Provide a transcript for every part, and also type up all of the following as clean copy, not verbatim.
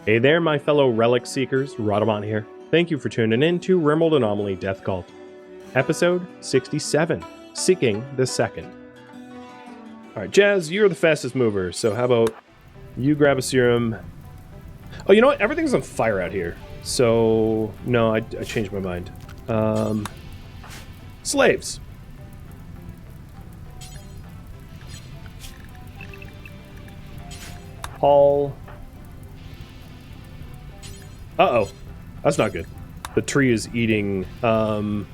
Hey there, my fellow relic seekers, Rhadamant here. Thank you for tuning in to RimWorld Anomaly Death Cult. Episode 67, Seeking the Second. Alright, Jazz, you're the fastest mover, so how about you grab a serum? Oh, you know what? Everything's on fire out here. So, no, I changed my mind. Slaves. Haul. Uh-oh. That's not good. The tree is eating, Can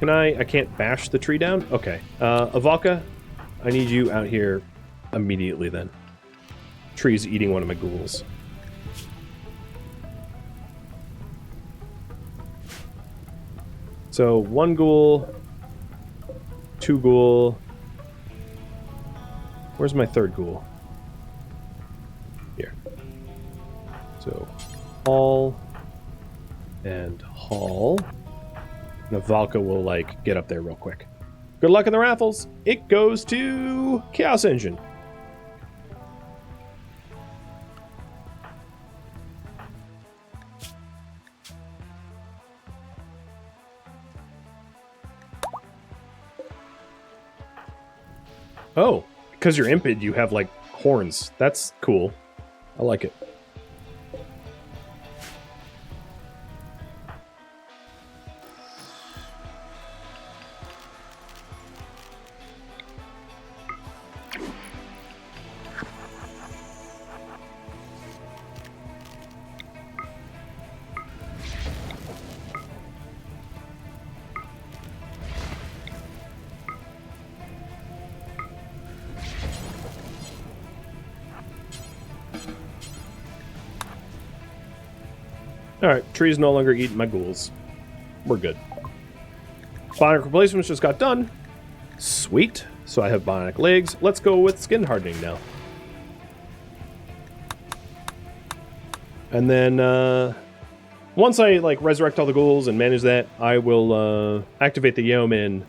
I can't bash the tree down? Okay. Avalka, I need you out here immediately then. Tree's eating one of my ghouls. So, 1 ghoul, 2 ghoul. Where's my 3rd ghoul? Here. So, haul and haul. Navalka will, like, get up there real quick. Good luck in the raffles. It goes to Chaos Engine. Oh, because you're imped, you have, like, horns. That's cool. I like it. Alright, tree's no longer eating my ghouls. We're good. Bionic replacements just got done. Sweet. So I have bionic legs. Let's go with skin hardening now. And then, once I, like, resurrect all the ghouls and manage that, I will, activate the yeoman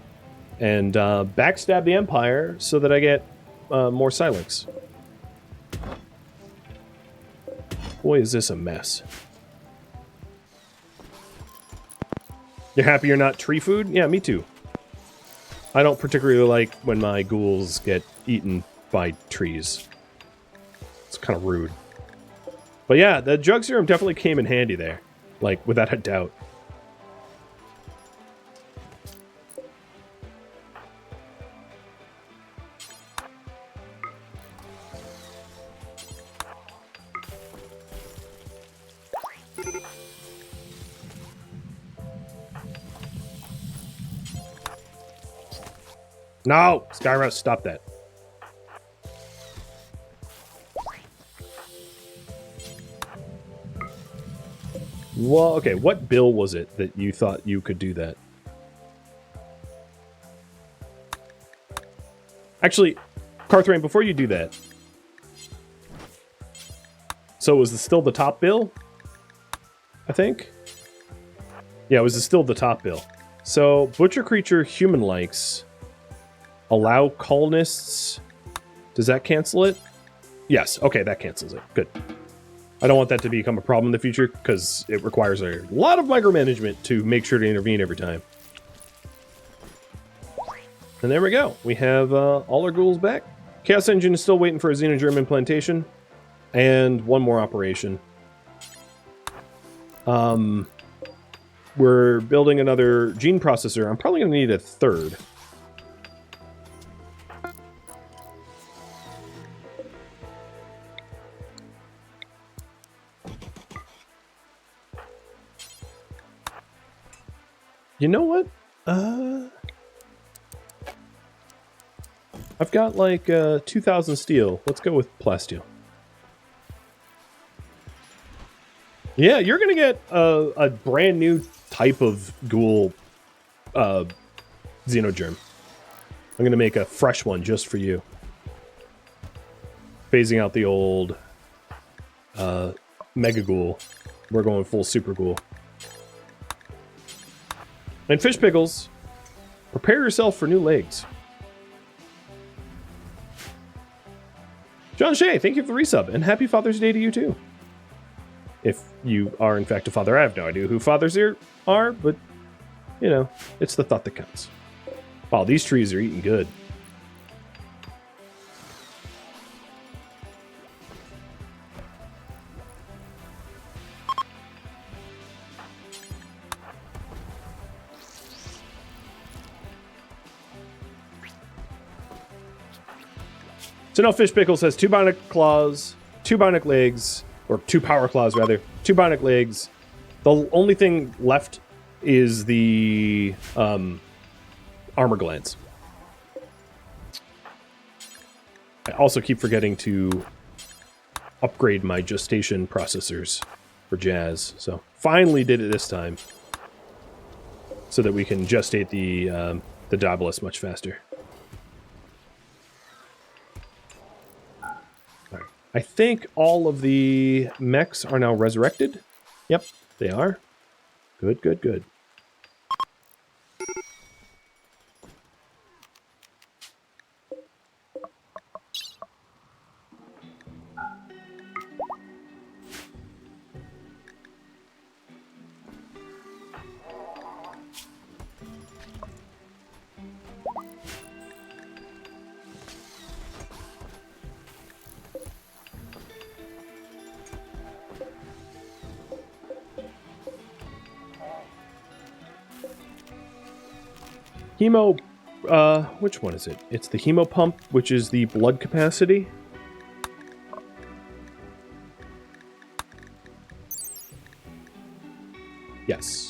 and, backstab the Empire so that I get, more silence. Boy, is this a mess. You're happy you're not tree food? Yeah, me too. I don't particularly like when my ghouls get eaten by trees. It's kind of rude. But yeah, the drug serum definitely came in handy there. Like, without a doubt. No! Skyros, stop that. Well, okay, what bill was it that you thought you could do that? Actually, Carthrain, before you do that... So was it still the top bill? I think? Yeah, it was still the top bill. So, Butcher Creature Human Likes... Allow colonists. Does that cancel it? Yes. Okay, that cancels it. Good. I don't want that to become a problem in the future because it requires a lot of micromanagement to make sure to intervene every time. And there we go. We have all our ghouls back. Chaos Engine is still waiting for a Xenogerm implantation. And one more operation. We're building another gene processor. I'm probably going to need a 3rd. You know what? I've got like 2,000 steel. Let's go with plasteel. Yeah, you're gonna get a brand new type of ghoul Xenogerm. I'm gonna make a fresh one just for you. Phasing out the old Mega Ghoul. We're going full Super Ghoul. And Fish Pickles, prepare yourself for new legs. John Shea, thank you for the resub, and happy Father's Day to you too. If you are in fact a father, I have no idea who fathers are, but you know, it's the thought that counts. Wow, these trees are eating good. So now Fish Pickles has 2 bionic claws, 2 bionic legs, or 2 power claws rather, 2 bionic legs. The only thing left is the armor glands. I also keep forgetting to upgrade my gestation processors for Jazz. So finally did it this time, so that we can gestate the Daedalus much faster. I think all of the mechs are now resurrected. Yep, they are. Good, good, good. Hemo, which one is it? It's the hemo pump, which is the blood capacity. Yes.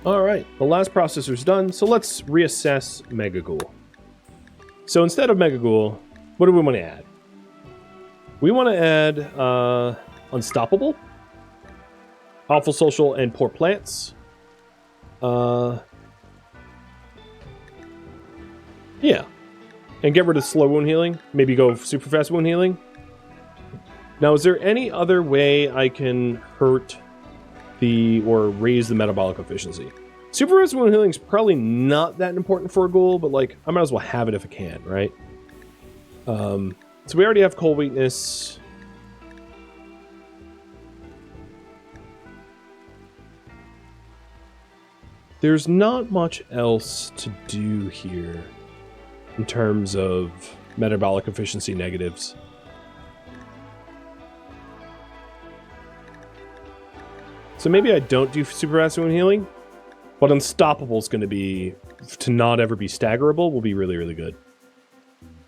All right, the last processor's done, so let's reassess Mega Ghoul. So instead of Mega Ghoul, what do we want to add? We want to add Unstoppable, Awful Social, and Poor Plants. Yeah. And get rid of slow wound healing. Maybe go super fast wound healing. Now, is there any other way I can hurt or raise the metabolic efficiency? Super fast wound healing is probably not that important for a ghoul, but like I might as well have it if I can, right? So we already have cold weakness. There's not much else to do here in terms of metabolic efficiency negatives. So maybe I don't do super fast wound healing, but Unstoppable is going to be, to not ever be staggerable, will be really, really good.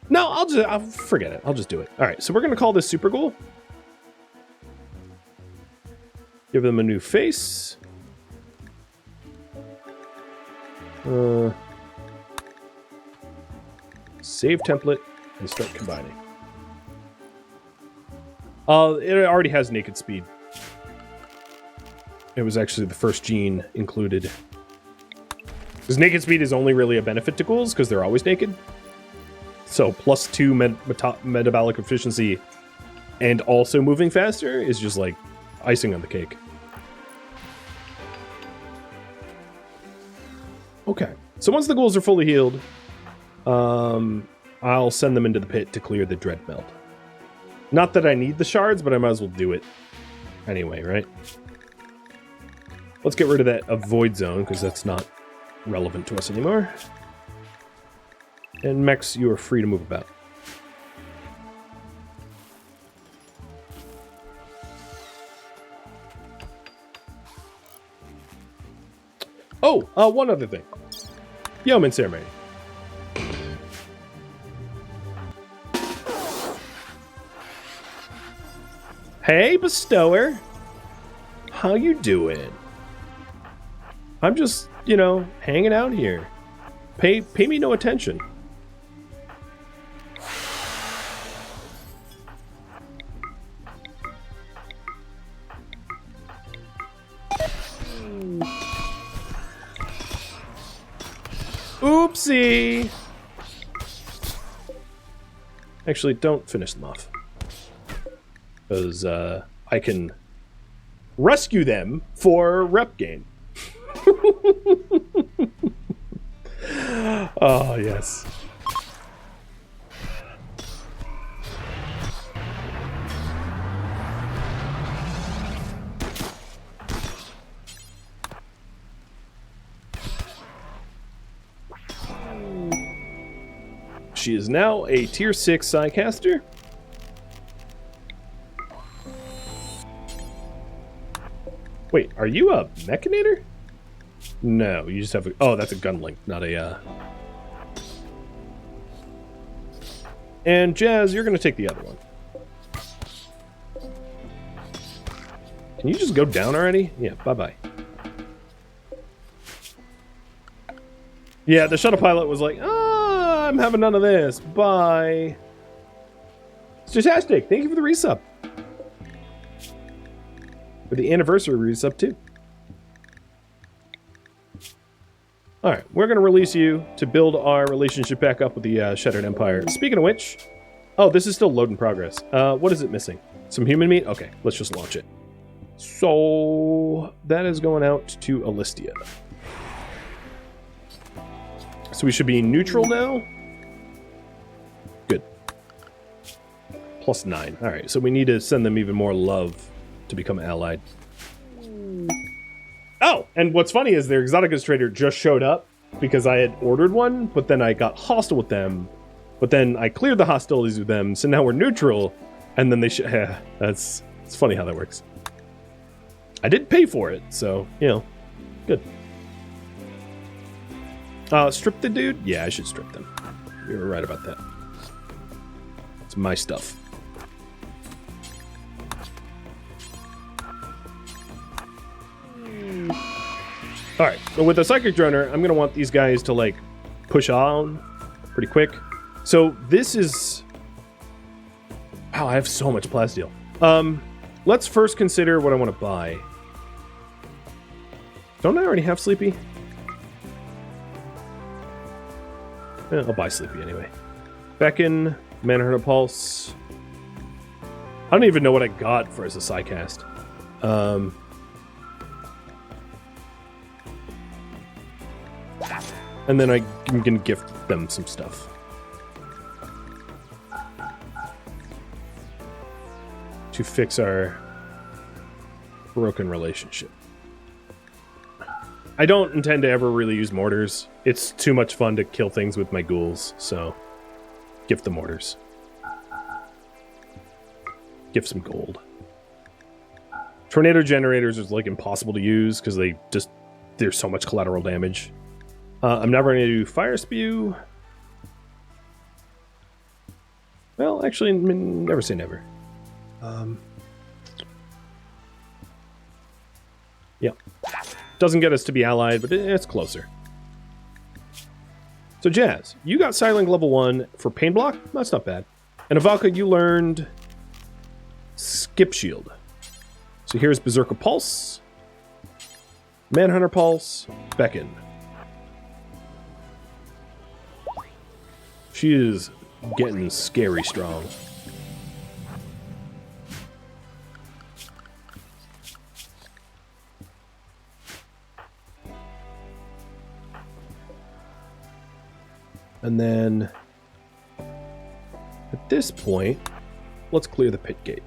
No, I'll forget it. I'll just do it. All right, so we're going to call this Super Ghoul. Give them a new face. Save template and start combining. It already has naked speed. It was actually the first gene included. Because naked speed is only really a benefit to ghouls because they're always naked. So +2 metabolic efficiency and also moving faster is just like icing on the cake. Okay, so once the ghouls are fully healed, I'll send them into the pit to clear the dreadmeld. Not that I need the shards, but I might as well do it anyway, right? Let's get rid of that avoid zone, because that's not relevant to us anymore. And mechs, you are free to move about. Oh, one other thing. Yeoman ceremony. Hey, bestower. How you doing? I'm just, you know, hanging out here. Pay me no attention. Oopsie! Actually, don't finish them off. Because I can rescue them for rep gain. Oh, yes. She is now a tier 6 Psycaster. Wait, are you a Mechanator? No, you just have a... Oh, that's a Gunlink, not a... And Jazz, you're going to take the other one. Can you just go down already? Yeah, bye-bye. Yeah, the shuttle pilot was like, I'm having none of this. Bye. Statastic, thank you for the resub. For the anniversary resub, too. Alright, we're going to release you to build our relationship back up with the Shattered Empire. Speaking of which... Oh, this is still load in progress. What is it missing? Some human meat? Okay, let's just launch it. So... that is going out to Alistia. So we should be neutral now? Good. +9. Alright, so we need to send them even more love to become allied. Oh, and what's funny is their Exoticus trader just showed up because I had ordered one, but then I got hostile with them, but then I cleared the hostilities with them, so now we're neutral, and then they yeah, it's funny how that works. I did pay for it, so, you know, good. Strip the dude? Yeah, I should strip them. You were right about that. It's my stuff. Alright, so with the Psychic Droner, I'm going to want these guys to, like, push on pretty quick. So this is... Wow, I have so much plasteel. Let's first consider what I want to buy. Don't I already have Sleepy? I'll buy Sleepy anyway. Beckon, Manhunter Pulse. I don't even know what I got for as a Psycast. And then I'm going to gift them some stuff. To fix our broken relationship. I don't intend to ever really use mortars. It's too much fun to kill things with my ghouls, so gift the mortars. Gift some gold. Tornado generators is like impossible to use because there's so much collateral damage. I'm never going to do Fire Spew. Well, actually, never say never. Yeah. Doesn't get us to be allied, but it's closer. So, Jazz, you got Silent level 1 for Pain Block? That's not bad. And Avalka, you learned Skip Shield. So here's Berserker Pulse, Manhunter Pulse, Beckon. She is getting scary strong. And then, at this point, let's clear the pit gate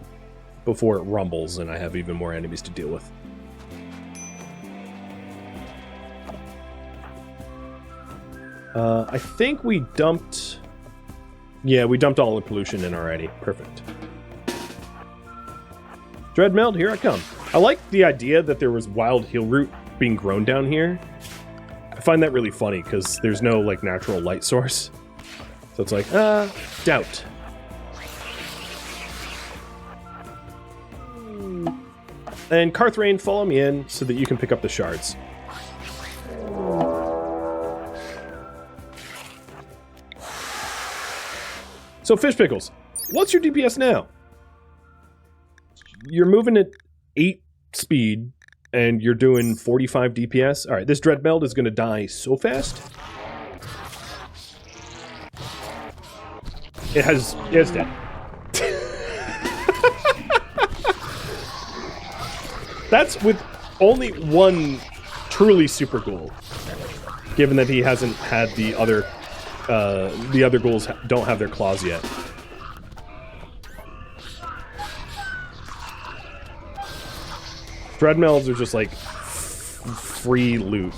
before it rumbles and I have even more enemies to deal with. I think we dumped... Yeah, we dumped all the pollution in already. Perfect. Dreadmeld, here I come. I like the idea that there was wild heal root being grown down here. I find that really funny because there's no like natural light source. So it's like, doubt. And Carthrain, follow me in so that you can pick up the shards. So Fish Pickles, what's your DPS now? You're moving at 8 speed. And you're doing 45 DPS. All right, this Dreadmeld is going to die so fast. It's dead. That's with only one truly super ghoul, given that he hasn't had the other ghouls don't have their claws yet. Dreadmelds are just like free loot.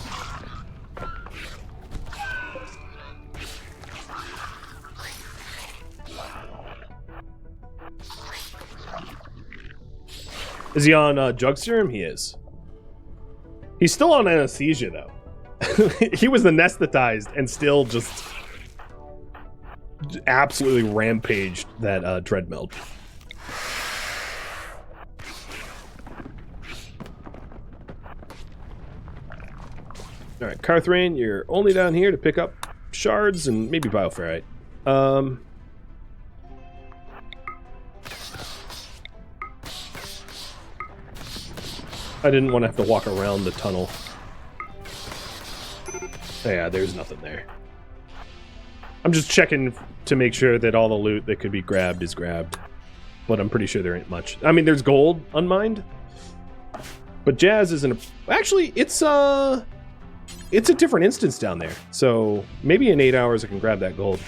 Is he on drug serum? He is. He's still on anesthesia, though. He was anesthetized and still just absolutely rampaged that dreadmeld. Alright, Carthrain, you're only down here to pick up shards and maybe bioferrite. I didn't want to have to walk around the tunnel. Oh, yeah, there's nothing there. I'm just checking to make sure that all the loot that could be grabbed is grabbed. But I'm pretty sure there ain't much. I mean, there's gold unmined. But Jazz isn't a... Actually, it's a different instance down there. So maybe in 8 hours I can grab that gold.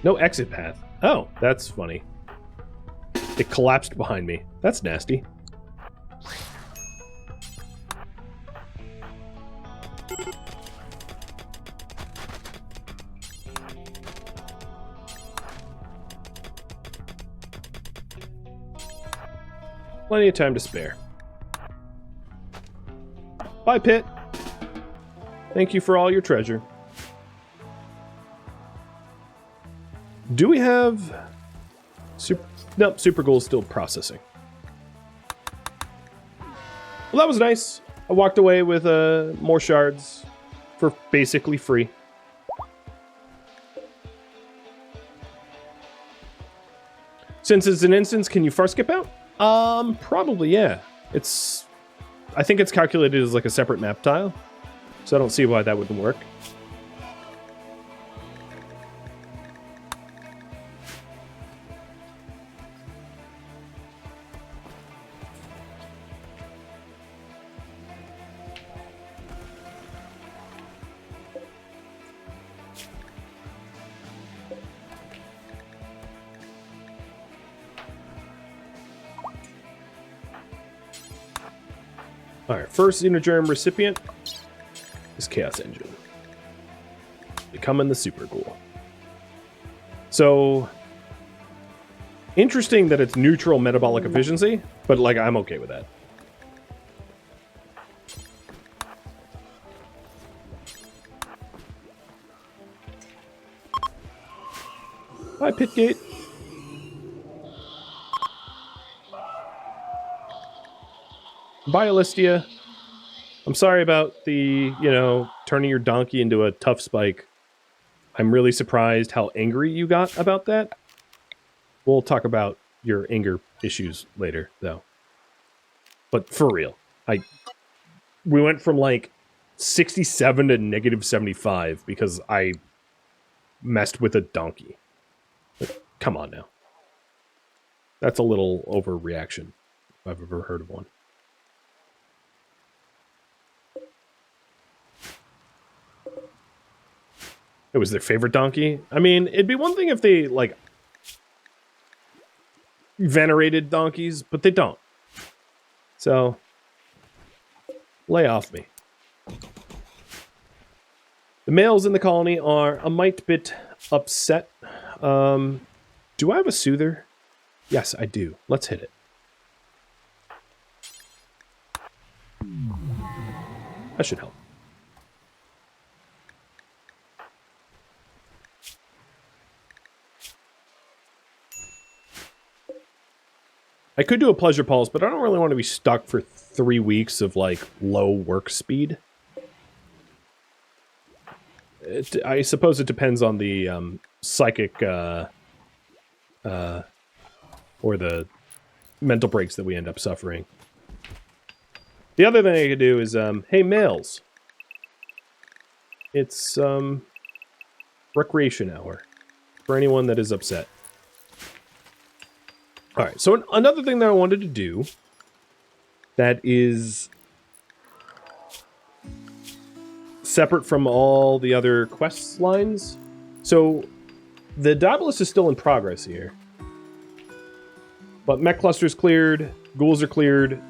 No exit path. Oh, that's funny. It collapsed behind me. That's nasty. Plenty of time to spare. Bye, Pit. Thank you for all your treasure. Do we have... Nope, Super Ghoul's still processing. Well, that was nice. I walked away with more shards for basically free. Since it's an instance, can you far skip out? Probably, yeah. I think it's calculated as like a separate map tile, so I don't see why that wouldn't work. Alright, first Xenogerm recipient is Chaos Engine. Becoming the Super Ghoul. So, interesting that it's neutral metabolic efficiency, but like, I'm okay with that. Hi, Pitgate. Biolistia, I'm sorry about the, turning your donkey into a tough spike. I'm really surprised how angry you got about that. We'll talk about your anger issues later, though. But for real, we went from like 67 to negative 75 because I messed with a donkey. But come on now. That's a little overreaction, if I've ever heard of one. It was their favorite donkey. I mean, it'd be one thing if they, like, venerated donkeys, but they don't. So, lay off me. The males in the colony are a mite bit upset. Do I have a soother? Yes, I do. Let's hit it. That should help. I could do a pleasure pulse, but I don't really want to be stuck for 3 weeks of, like, low work speed. I suppose it depends on the psychic or the mental breaks that we end up suffering. The other thing I could do is, hey, males. It's recreation hour for anyone that is upset. Alright, so another thing that I wanted to do that is separate from all the other quest lines. So the Diabolist is still in progress here. But Mech Cluster's cleared, Ghouls are cleared,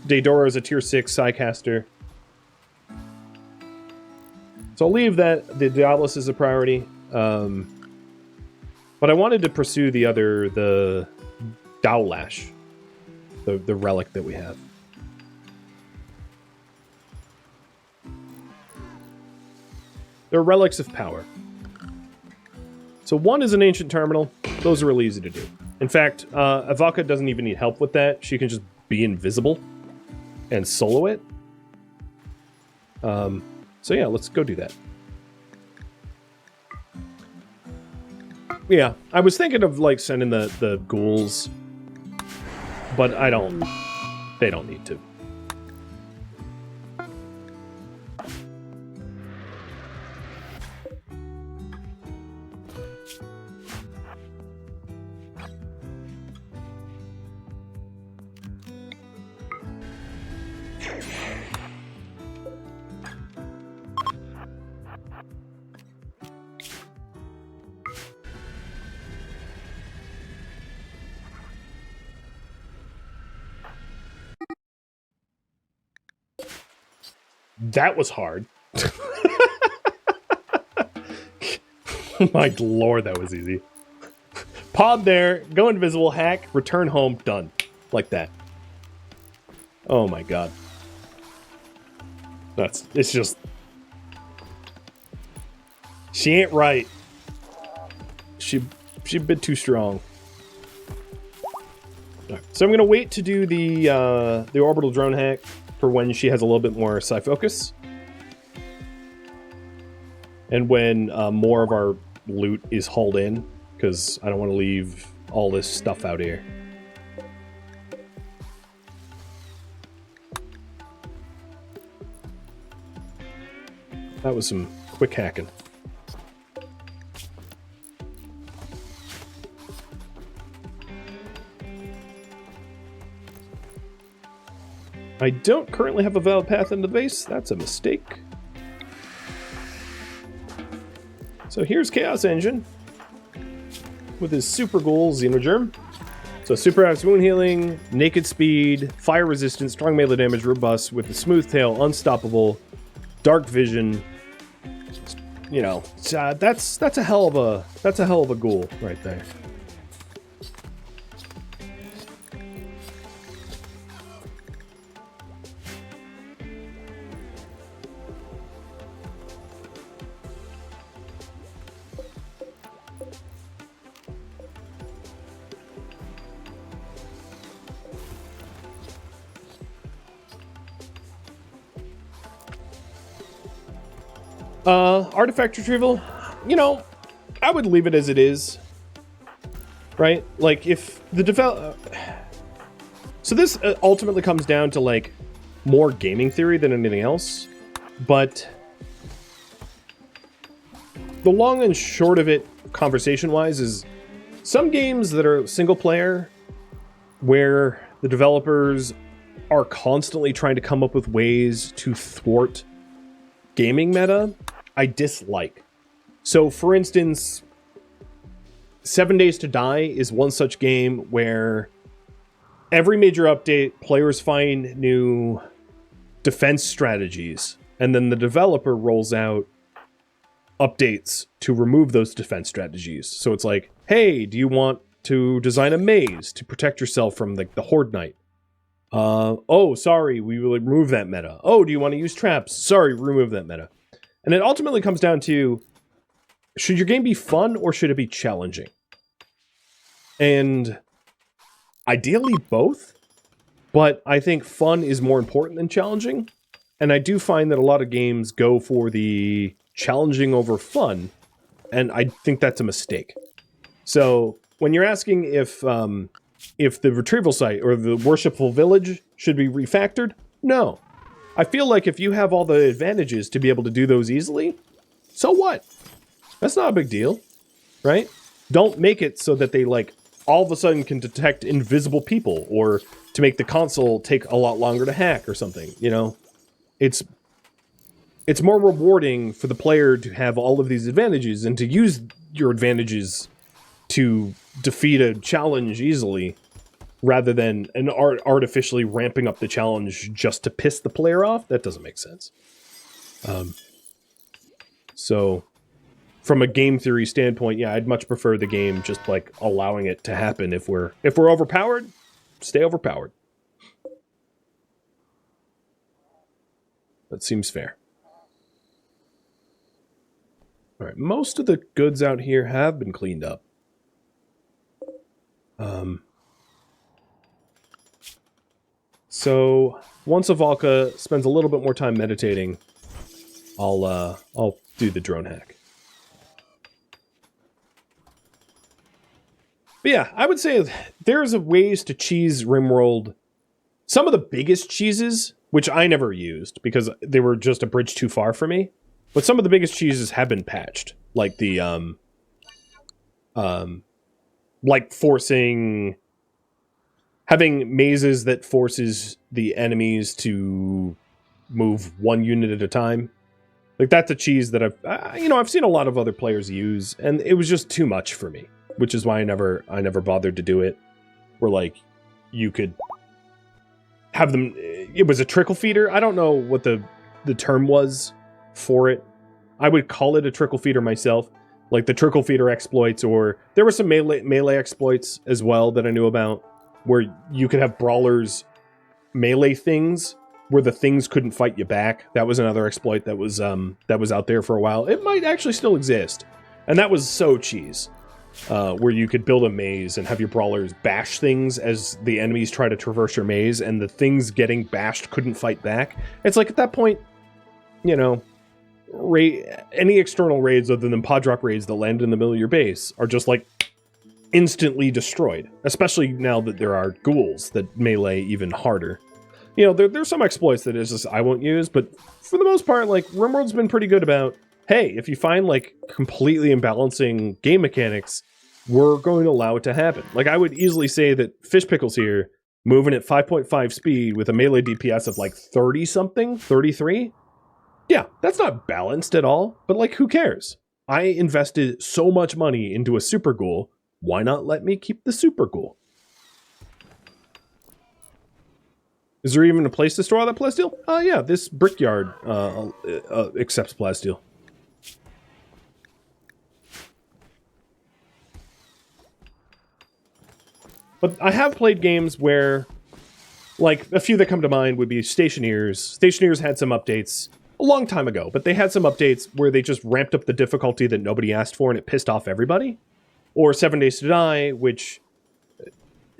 Daedora is a tier 6 Psycaster. So I'll leave that, the Diabolist is a priority. But I wanted to pursue the Dowlash, the relic that we have. They're relics of power. So one is an ancient terminal. Those are really easy to do. In fact, Avaka doesn't even need help with that. She can just be invisible and solo it. So yeah, let's go do that. Yeah, I was thinking of like sending the ghouls, but they don't need to. That was hard. My lord, that was easy. Pod there, go invisible, hack, return home, done. Like that. Oh my god. It's just... She ain't right. She a bit too strong. Right, so I'm gonna wait to do the orbital drone hack for when she has a little bit more psi focus. And when more of our loot is hauled in, because I don't want to leave all this stuff out here. That was some quick hacking. I don't currently have a valid path into the base. That's a mistake. So here's Chaos Engine with his super ghoul Xenogerm. So super acts wound healing, naked speed, fire resistance, strong melee damage, robust with a smooth tail, unstoppable, dark vision. You know, that's a hell of a ghoul right there. Artifact retrieval, you know, I would leave it as it is, right? Like, if the so this ultimately comes down to, like, more gaming theory than anything else, but the long and short of it, conversation-wise, is some games that are single-player, where the developers are constantly trying to come up with ways to thwart gaming meta, I dislike. So, for instance, 7 Days to Die is one such game where every major update, players find new defense strategies, and then the developer rolls out updates to remove those defense strategies. So it's like, hey, do you want to design a maze to protect yourself from the Horde Knight? Oh, sorry, we will remove that meta. Oh, do you want to use traps? Sorry, remove that meta. And it ultimately comes down to, should your game be fun or should it be challenging? And ideally both, but I think fun is more important than challenging. And I do find that a lot of games go for the challenging over fun, and I think that's a mistake. So when you're asking if the retrieval site or the worshipful village should be refactored, no. I feel like if you have all the advantages to be able to do those easily, so what? That's not a big deal, right? Don't make it so that they, like, all of a sudden can detect invisible people, or to make the console take a lot longer to hack or something, you know? It's more rewarding for the player to have all of these advantages and to use your advantages to defeat a challenge easily, rather than artificially ramping up the challenge just to piss the player off. That doesn't make sense. So, from a game theory standpoint, yeah, I'd much prefer the game just, like, allowing it to happen. If we're overpowered, stay overpowered. That seems fair. All right, most of the goods out here have been cleaned up. So once Avalka spends a little bit more time meditating, I'll do the drone hack. But yeah, I would say there's ways to cheese RimWorld. Some of the biggest cheeses, which I never used because they were just a bridge too far for me, but some of the biggest cheeses have been patched, like the like having mazes that forces the enemies to move one unit at a time. Like, that's a cheese that I've seen a lot of other players use, and it was just too much for me, which is why I never bothered to do it. Where, like, you could have them, it was a trickle feeder. I don't know what the term was for it. I would call it a trickle feeder myself, like the trickle feeder exploits, or there were some melee exploits as well that I knew about, where you could have brawlers melee things where the things couldn't fight you back. That was another exploit that was out there for a while. It might actually still exist, and that was so cheese, where you could build a maze and have your brawlers bash things as the enemies try to traverse your maze, and the things getting bashed couldn't fight back. It's like, at that point, you know, any external raids other than pod drop raids that land in the middle of your base are just, like, instantly destroyed, especially now that there are ghouls that melee even harder. You know, there's some exploits that is just I won't use, but for the most part, like, RimWorld's been pretty good about, hey, if you find, like, completely imbalancing game mechanics, we're going to allow it to happen. Like, I would easily say that Fish Pickles here, moving at 5.5 speed with a melee DPS of, like, 30-something, 33? Yeah, that's not balanced at all, but, like, who cares? I invested so much money into a super ghoul. Why not let me keep the super ghoul? Is there even a place to store all that plasteel? Yeah, this brickyard accepts plasteel. But I have played games where, like, a few that come to mind would be Stationeers. Stationeers had some updates a long time ago, but they had some updates where they just ramped up the difficulty that nobody asked for, and it pissed off everybody. Or 7 Days to Die, which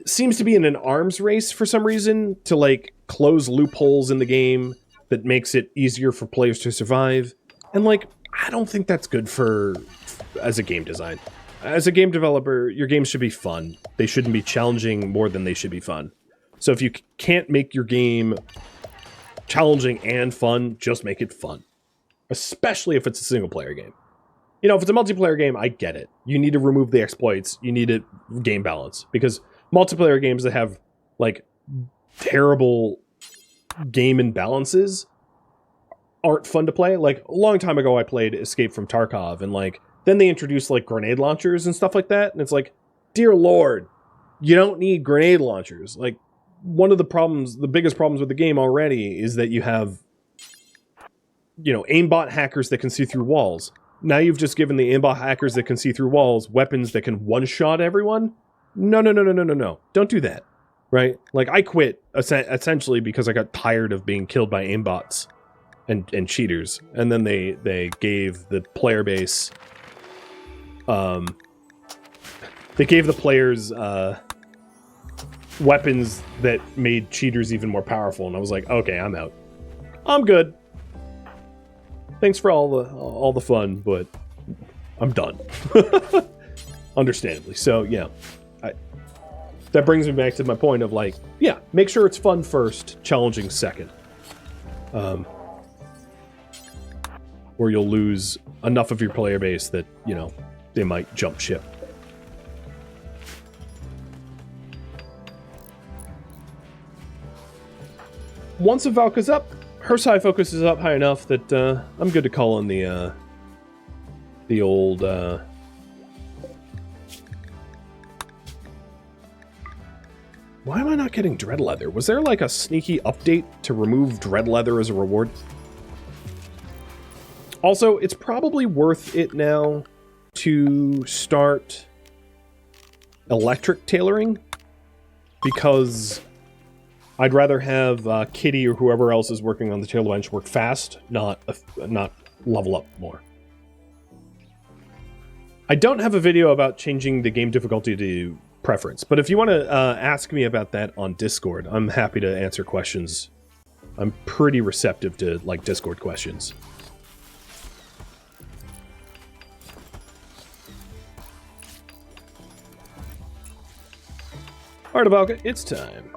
seems to be in an arms race for some reason to, like, close loopholes in the game that makes it easier for players to survive. And, like, I don't think that's good as a game design. As a game developer, your games should be fun. They shouldn't be challenging more than they should be fun. So if you can't make your game challenging and fun, just make it fun. Especially if it's a single-player game. You know, if it's a multiplayer game, I get it. You need to remove the exploits. You need a game balance. Because multiplayer games that have, like, terrible game imbalances aren't fun to play. Like, a long time ago, I played Escape from Tarkov, and, like, then they introduced, like, grenade launchers and stuff like that, and it's like, dear Lord, you don't need grenade launchers. Like, one of the biggest problems with the game already is that you have, you know, aimbot hackers that can see through walls. Now you've just given the aimbot hackers that can see through walls weapons that can one-shot everyone? No. Don't do that, right? Like, I quit essentially because I got tired of being killed by aimbots and cheaters. And then they gave the player base... they gave the players weapons that made cheaters even more powerful, and I was like, okay, I'm out. I'm good. thanks for all the fun, but I'm done. Understandably. So yeah, that brings me back to my point of like, yeah, make sure it's fun first, challenging second. Or you'll lose enough of your player base that, you know, they might jump ship. Once a Valka's up, her psi focus is up high enough that I'm good to call in the old why am I not getting dread leather? Was there like a sneaky update to remove dread leather as a reward? Also, it's probably worth it now to start electric tailoring, because I'd rather have Kitty or whoever else is working on the tail bench work fast, not level up more. I don't have a video about changing the game difficulty to preference, but if you want to ask me about that on Discord, I'm happy to answer questions. I'm pretty receptive to like Discord questions. Alright, Valka, it's time.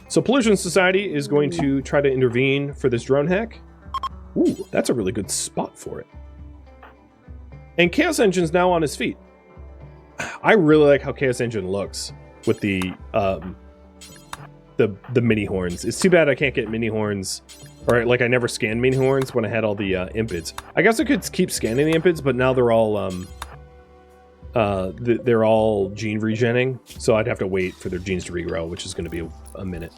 So Pollution Society is going to try to intervene for this drone hack. Ooh, that's a really good spot for it. And Chaos Engine's now on his feet. I really like how Chaos Engine looks with the mini horns. It's too bad I can't get mini horns, or like I never scanned mini horns when I had all the impids. I guess I could keep scanning the impids, but now they're all they're all gene regenning, so I'd have to wait for their genes to regrow, which is going to be a minute.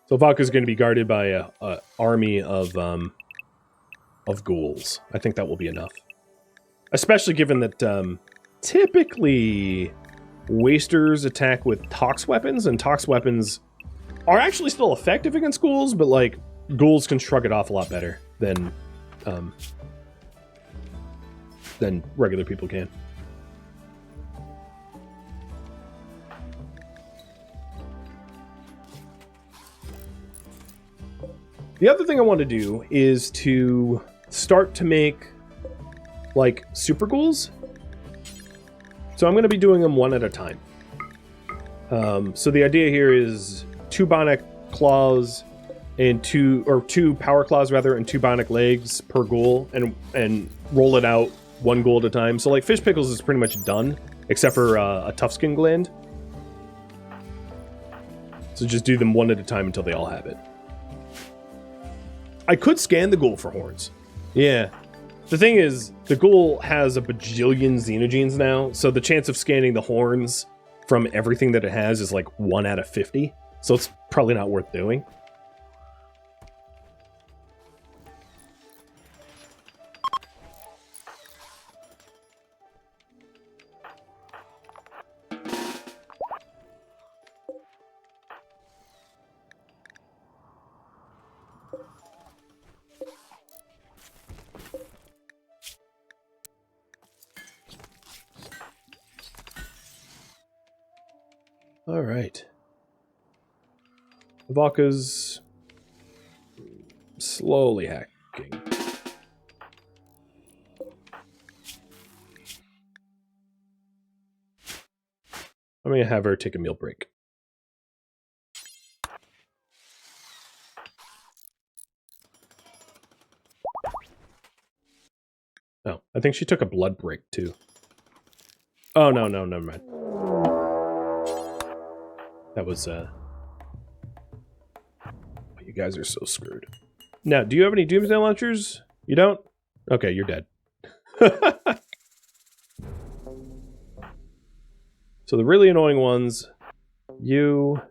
So Valka's going to be guarded by a army of ghouls. I think that will be enough, especially given that typically wasters attack with tox weapons, and tox weapons are actually still effective against ghouls, but like ghouls can shrug it off a lot better than regular people can. The other thing I want to do is to start to make like super ghouls. So I'm going to be doing them one at a time. So the idea here is 2 bionic claws and two power claws rather, and 2 bionic legs per ghoul, and roll it out 1 ghoul at a time. So like Fish Pickles is pretty much done, except for a tough skin gland. So just do them one at a time until they all have it. I could scan the ghoul for horns. Yeah. The thing is, the ghoul has a bajillion xenogenes now, so the chance of scanning the horns from everything that it has is like 1 out of 50. So it's probably not worth doing. All right. Valka's slowly hacking. I'm going to have her take a meal break. Oh, I think she took a blood break too. Oh, no, never mind. That was, you guys are so screwed. Now, do you have any Doomsday launchers? You don't? Okay, you're dead. So the really annoying ones, you.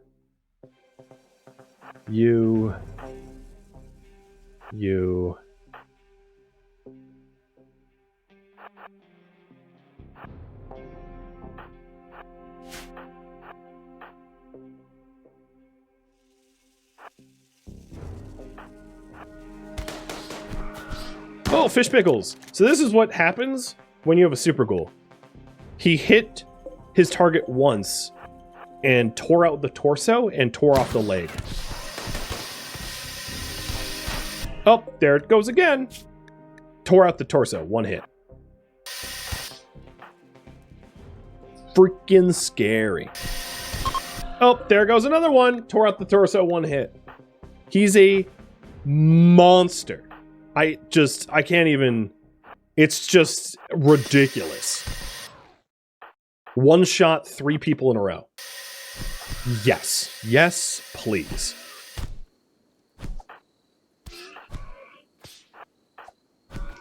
Oh, Fish Pickles. So this is what happens when you have a super ghoul. He hit his target once, and tore out the torso and tore off the leg. Oh, there it goes again. Tore out the torso, 1 hit. Freaking scary. Oh, there goes another one. Tore out the torso, 1 hit. He's a monster. I can't even... It's just ridiculous. 1 shot, 3 people in a row. Yes. Yes, please.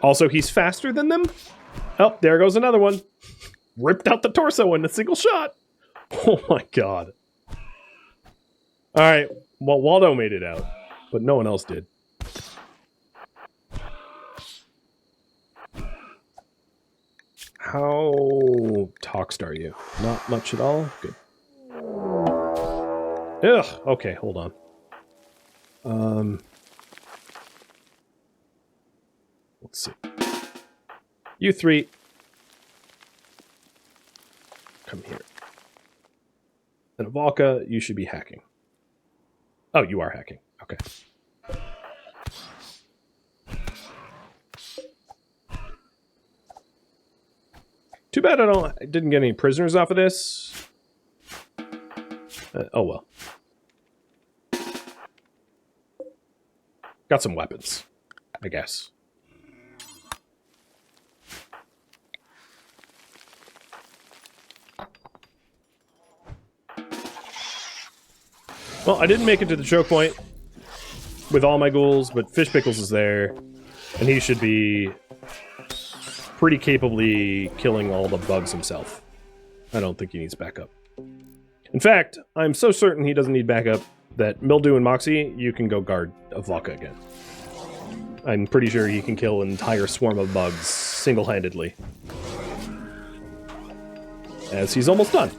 Also, he's faster than them. Oh, there goes another one. Ripped out the torso in a single shot. Oh my god. Alright, well, Waldo made it out, but no one else did. How toxed are you? Not much at all? Good. Ugh, okay, hold on. Let's see. You 3. Come here. And Avalka, you should be hacking. Oh, you are hacking. Okay. Too bad I didn't get any prisoners off of this. Oh well. Got some weapons, I guess. Well, I didn't make it to the choke point with all my ghouls, but Fish Pickles is there, and he should be pretty capably killing all the bugs himself. I don't think he needs backup. In fact, I'm so certain he doesn't need backup that Mildew and Moxie, you can go guard Avalka again. I'm pretty sure he can kill an entire swarm of bugs single-handedly. As he's almost done.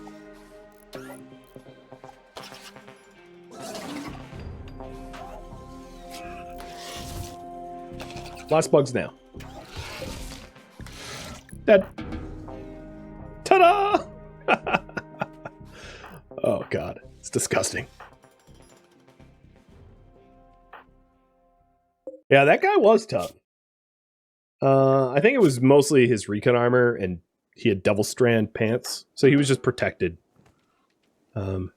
Last bugs now. Dead. Ta-da! Oh god, it's disgusting. Yeah, that guy was tough. I think it was mostly his recon armor, and he had Devil Strand pants, so he was just protected from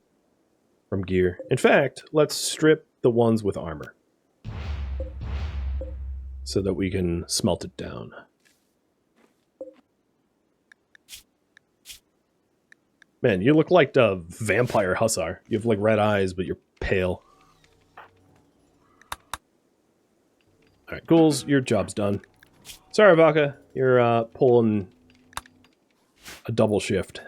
gear. In fact, let's strip the ones with armor so that we can smelt it down. Man, you look like the vampire hussar. You have like red eyes, but you're pale. Alright, ghouls, your job's done. Sorry, Avalka, you're pulling a double shift.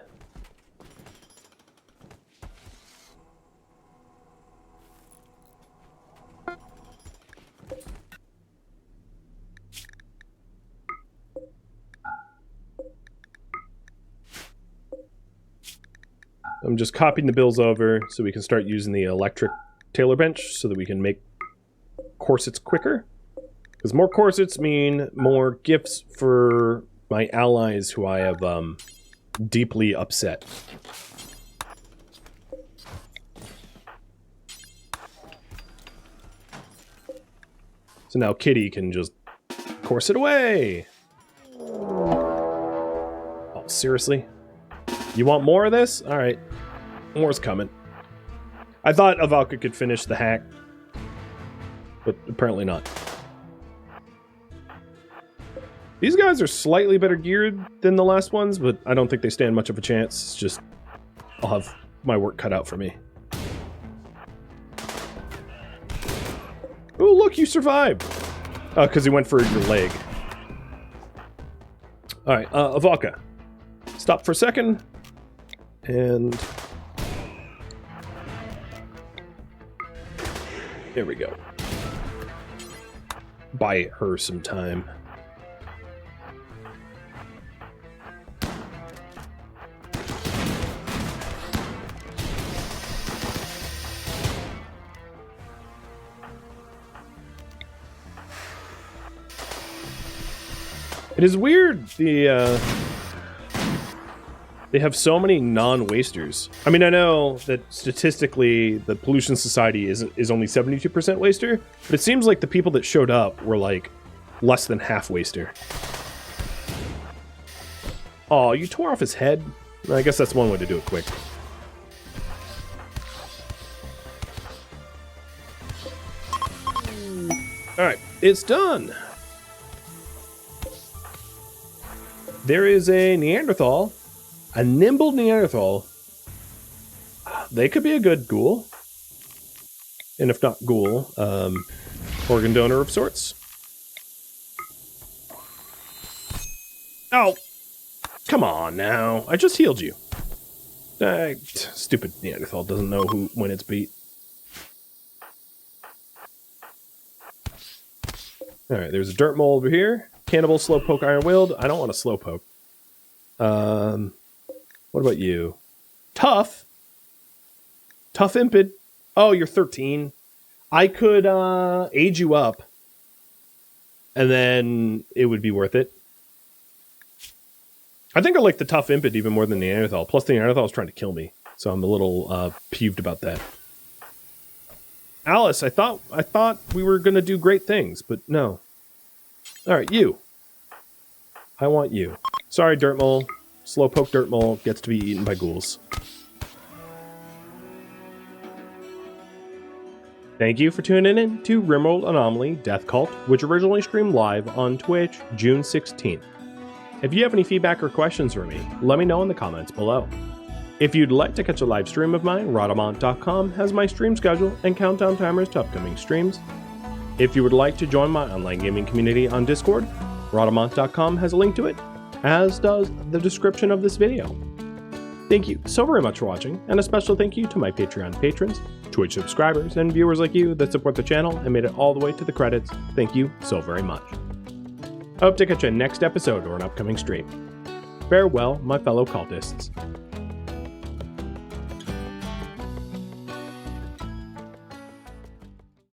I'm just copying the bills over so we can start using the electric tailor bench so that we can make corsets quicker. Because more corsets mean more gifts for my allies who I have deeply upset. So now Kitty can just corset away. Oh, seriously? You want more of this? Alright. More's coming. I thought Avalka could finish the hack, but apparently not. These guys are slightly better geared than the last ones, but I don't think they stand much of a chance. It's just, I'll have my work cut out for me. Oh, look, you survived! Oh, because he went for your leg. Alright, Avalka. Stop for a second. And... there we go. Buy her some time. It is weird, the They have so many non-wasters. I mean, I know that statistically the Pollution Society is only 72% waster, but it seems like the people that showed up were like less than half waster. Oh, you tore off his head? I guess that's one way to do it quick. Alright, it's done. There is a Neanderthal. A nimble Neanderthal. They could be a good ghoul. And if not ghoul, organ donor of sorts. Oh! Come on now. I just healed you. Stupid Neanderthal doesn't know when it's beat. Alright, there's a dirt mole over here. Cannibal, slowpoke, iron-willed. I don't want a slowpoke. What about you? Tough? Tough impid. Oh, you're 13. I could age you up. And then it would be worth it. I think I like the tough impid even more than the Neanderthal. Plus the Neanderthal is trying to kill me. So I'm a little peeved about that. Alice, I thought we were going to do great things, but no. Alright, you. I want you. Sorry, dirt mole. Slowpoke dirt mole gets to be eaten by ghouls. Thank you for tuning in to RimWorld Anomaly Death Cult, which originally streamed live on Twitch June 16th. If you have any feedback or questions for me, let me know in the comments below. If you'd like to catch a live stream of mine, Rhadamant.com has my stream schedule and countdown timers to upcoming streams. If you would like to join my online gaming community on Discord, Rhadamant.com has a link to it, as does the description of this video. Thank you so very much for watching, and a special thank you to my Patreon patrons, Twitch subscribers, and viewers like you that support the channel and made it all the way to the credits. Thank you so very much. I hope to catch you next episode or an upcoming stream. Farewell, my fellow cultists.